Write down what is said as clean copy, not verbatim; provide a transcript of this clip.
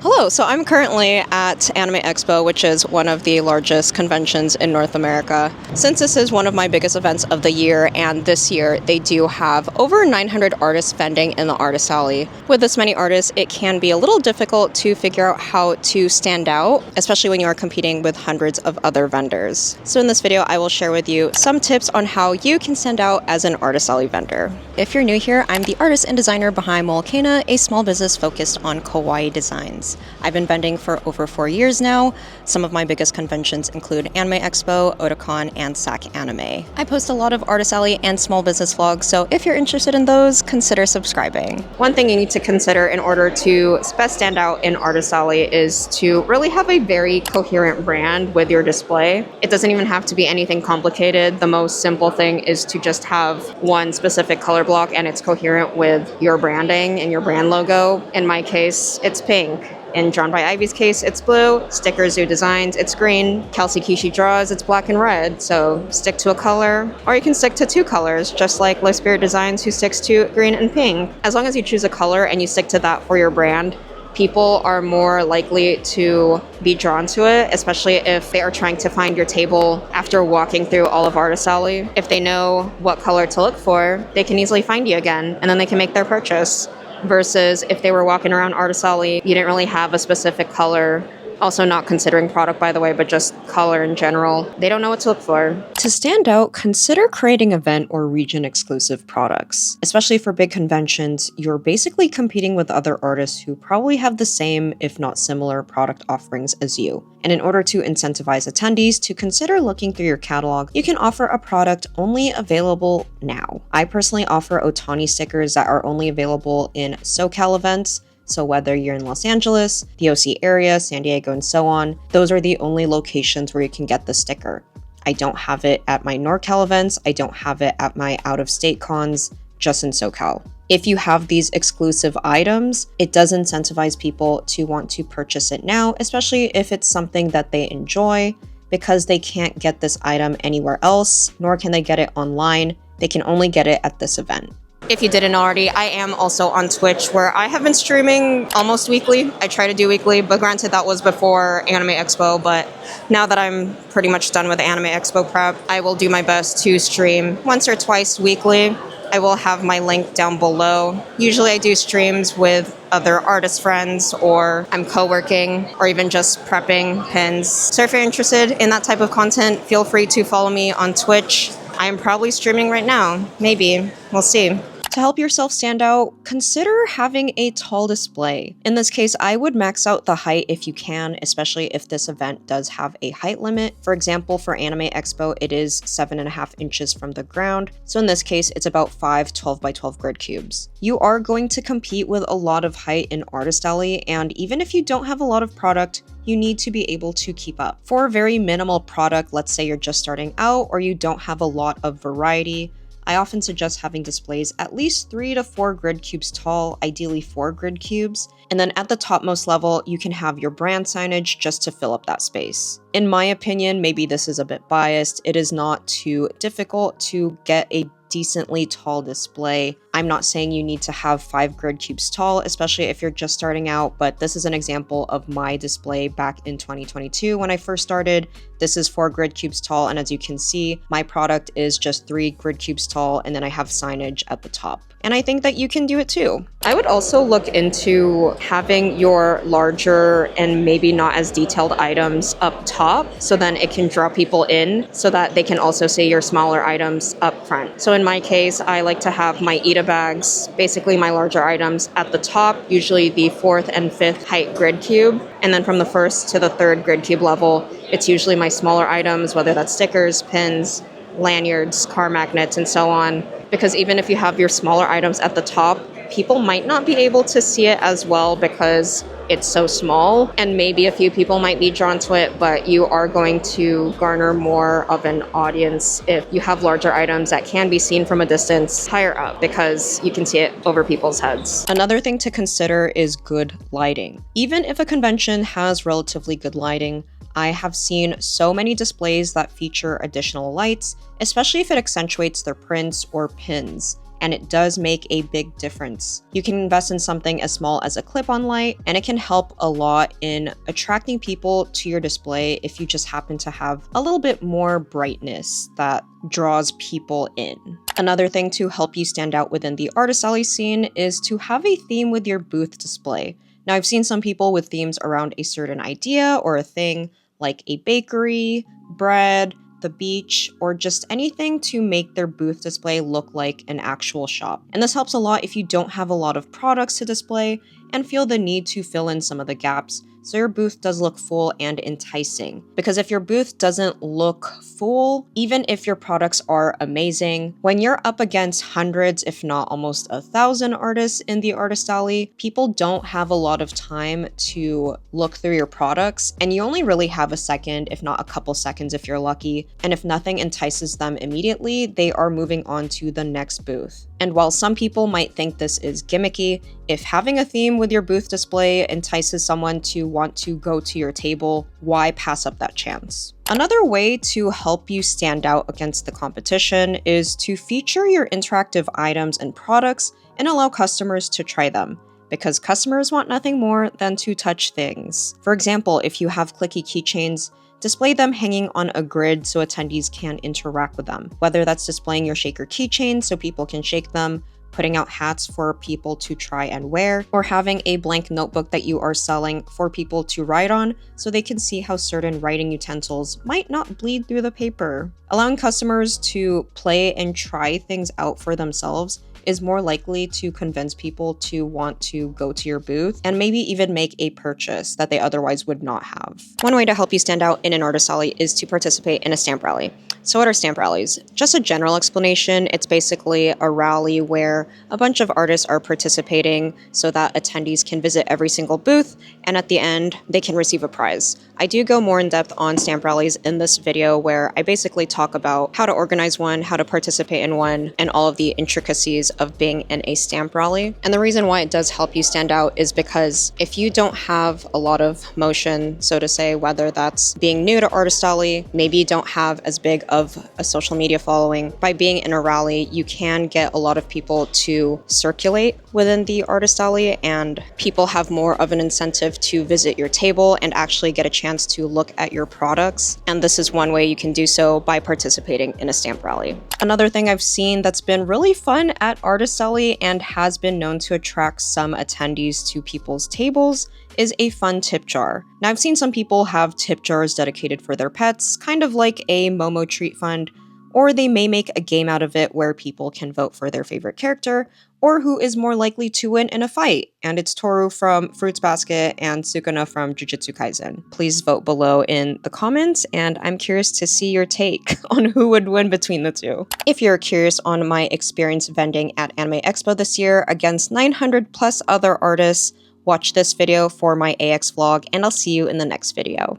Hello, so I'm currently at Anime Expo, which is one of the largest conventions in North America. Since this is one of my biggest events of the year, and this year they do have over 900 artists vending in the artist alley. With this many artists, it can be a little difficult to figure out how to stand out, especially when you are competing with hundreds of other vendors. So in this video, I will share with you some tips on how you can stand out as an artist alley vendor. If you're new here, I'm the artist and designer behind Mualcaina, a small business focused on kawaii designs. I've been vending for over 4 years now. Some of my biggest conventions include Anime Expo, Otakon, and SAC Anime. I post a lot of artist alley and small business vlogs, so if you're interested in those, consider subscribing. One thing you need to consider in order to best stand out in artist alley is to really have a very coherent brand with your display. It doesn't even have to be anything complicated. The most simple thing is to just have one specific color block and it's coherent with your branding and your brand logo. In my case, it's pink. In Drawn by Ivy's case, it's blue. Sticker Zoo Designs, it's green. Kelsey Kishi Draws, it's black and red. So stick to a color, or you can stick to two colors, just like Low Spirit Designs, who sticks to green and pink. As long as you choose a color and you stick to that for your brand, people are more likely to be drawn to it, especially if they are trying to find your table after walking through all of Artist Alley. If they know what color to look for, they can easily find you again, and then they can make their purchase. Versus if they were walking around Artist Alley, you didn't really have a specific color. Also not considering product, by the way, but just color in general. They don't know what to look for. To stand out, consider creating event or region-exclusive products. Especially for big conventions, you're basically competing with other artists who probably have the same, if not similar, product offerings as you. And in order to incentivize attendees to consider looking through your catalog, you can offer a product only available now. I personally offer Otani stickers that are only available in SoCal events. So whether you're in Los Angeles, the OC area, San Diego, and so on, those are the only locations where you can get the sticker. I don't have it at my NorCal events. I don't have it at my out-of-state cons, just in SoCal. If you have these exclusive items, it does incentivize people to want to purchase it now, especially if it's something that they enjoy, because they can't get this item anywhere else, nor can they get it online. They can only get it at this event. If you didn't already, I am also on Twitch, where I have been streaming almost weekly. I try to do weekly, but granted that was before Anime Expo, but now that I'm pretty much done with Anime Expo prep, I will do my best to stream once or twice weekly. I will have my link down below. Usually I do streams with other artist friends, or I'm co-working, or even just prepping pins. So if you're interested in that type of content, feel free to follow me on Twitch. I am probably streaming right now. Maybe. We'll see. To help yourself stand out, consider having a tall display. In this case, I would max out the height if you can, especially if this event does have a height limit. For example, for Anime Expo, it is 7.5 inches from the ground. So in this case, it's about 5 12 by 12 grid cubes. You are going to compete with a lot of height in Artist Alley, and even if you don't have a lot of product, you need to be able to keep up. For a very minimal product, let's say you're just starting out or you don't have a lot of variety, I often suggest having displays at least 3 to 4 grid cubes tall, ideally 4 grid cubes, and then at the topmost level, you can have your brand signage just to fill up that space. In my opinion, maybe this is a bit biased, it is not too difficult to get a decently tall display. I'm not saying you need to have 5 grid cubes tall, especially if you're just starting out, but this is an example of my display back in 2022 when I first started. This is 4 grid cubes tall, and as you can see, my product is just 3 grid cubes tall, and then I have signage at the top. And I think that you can do it too. I would also look into having your larger and maybe not as detailed items up top, so then it can draw people in so that they can also see your smaller items up front. So in my case, I like to have my Ida bags, basically my larger items at the top, usually the 4th and 5th height grid cube. And then from the 1st to the 3rd grid cube level, it's usually my smaller items, whether that's stickers, pins, lanyards, car magnets, and so on. Because even if you have your smaller items at the top, people might not be able to see it as well because it's so small, and maybe a few people might be drawn to it, but you are going to garner more of an audience if you have larger items that can be seen from a distance higher up because you can see it over people's heads. Another thing to consider is good lighting. Even if a convention has relatively good lighting, I have seen so many displays that feature additional lights, especially if it accentuates their prints or pins. and it does make a big difference. You can invest in something as small as a clip-on light, and it can help a lot in attracting people to your display if you just happen to have a little bit more brightness that draws people in. Another thing to help you stand out within the artist alley scene is to have a theme with your booth display. Now, I've seen some people with themes around a certain idea or a thing, like a bakery, bread, the beach, or just anything to make their booth display look like an actual shop. And this helps a lot if you don't have a lot of products to display and feel the need to fill in some of the gaps so your booth does look full and enticing. Because if your booth doesn't look full, even if your products are amazing, when you're up against hundreds, if not almost 1,000 artists in the artist alley, people don't have a lot of time to look through your products, and you only really have a second, if not a couple seconds if you're lucky, and if nothing entices them immediately, they are moving on to the next booth. And while some people might think this is gimmicky, if having a theme with your booth display entices someone to want to go to your table, why pass up that chance? Another way to help you stand out against the competition is to feature your interactive items and products and allow customers to try them, because customers want nothing more than to touch things. For example, if you have clicky keychains, display them hanging on a grid so attendees can interact with them, whether that's displaying your shaker keychains so people can shake them, putting out hats for people to try and wear, or having a blank notebook that you are selling for people to write on so they can see how certain writing utensils might not bleed through the paper. Allowing customers to play and try things out for themselves is more likely to convince people to want to go to your booth and maybe even make a purchase that they otherwise would not have. One way to help you stand out in an artist alley is to participate in a stamp rally. So what are stamp rallies? Just a general explanation, it's basically a rally where a bunch of artists are participating so that attendees can visit every single booth, and at the end, they can receive a prize. I do go more in depth on stamp rallies in this video where I basically talk about how to organize one, how to participate in one, and all of the intricacies of being in a stamp rally. And the reason why it does help you stand out is because if you don't have a lot of motion, so to say, whether that's being new to artist alley, maybe you don't have as big of a social media following, by being in a rally, you can get a lot of people to circulate within the artist alley, and people have more of an incentive to visit your table and actually get a chance to look at your products. And this is one way you can do so by participating in a stamp rally. Another thing I've seen that's been really fun at artist alley and has been known to attract some attendees to people's tables is a fun tip jar. Now, I've seen some people have tip jars dedicated for their pets, kind of like a Momo treat fund, or they may make a game out of it where people can vote for their favorite character, or who is more likely to win in a fight. And it's Toru from Fruits Basket and Sukuna from Jujutsu Kaisen. Please vote below in the comments, and I'm curious to see your take on who would win between the two. If you're curious on my experience vending at Anime Expo this year against 900 plus other artists, watch this video for my AX vlog, and I'll see you in the next video.